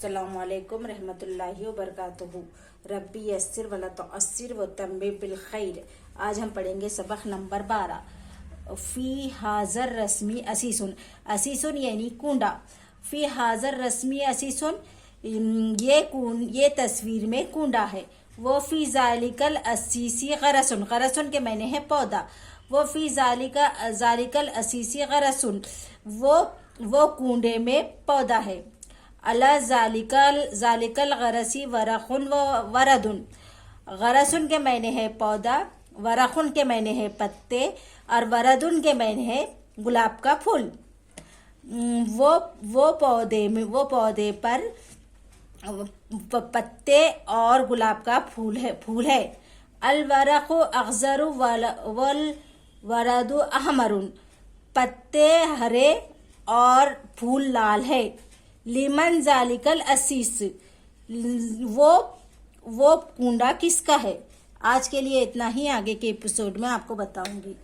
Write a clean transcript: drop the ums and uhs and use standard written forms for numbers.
अस्सलामु अलैकुम रहमतुल्लाहि व बरकातुहू। रब्बी यस्सिर वला तुअस्सिर व तम्मिम बिल खैर। आज हम पढ़ेंगे सबक नंबर 12। फी हाजर रस्मी असीसुन। असीसुन यानी कूंडा। फी हाजर रस्मी असीसुन, ये तस्वीर में कूंडा है। वो फी जालिकल असीसी गरसुन। गरसुन के मैंने है पौधा। वो फी जालिकल असीसी गरसुन, वो कूंडे में पौधा है। अला जालिकल गरसी वरखुन व वरदुन। गरसुन के मैंने है पौधा, वरखुन के मैंने है पत्ते, और वरदुन के मैंने है गुलाब का फूल। वो पौधे पर पत्ते और गुलाब का फूल है। अल वरखु अखजरु वल वरदु अहमरुन। पत्ते हरे और फूल लाल है। लिमन जालिकल असीस। वो कूंडा किसका है। आज के लिए इतना ही, आगे के एपिसोड में आपको बताऊंगी।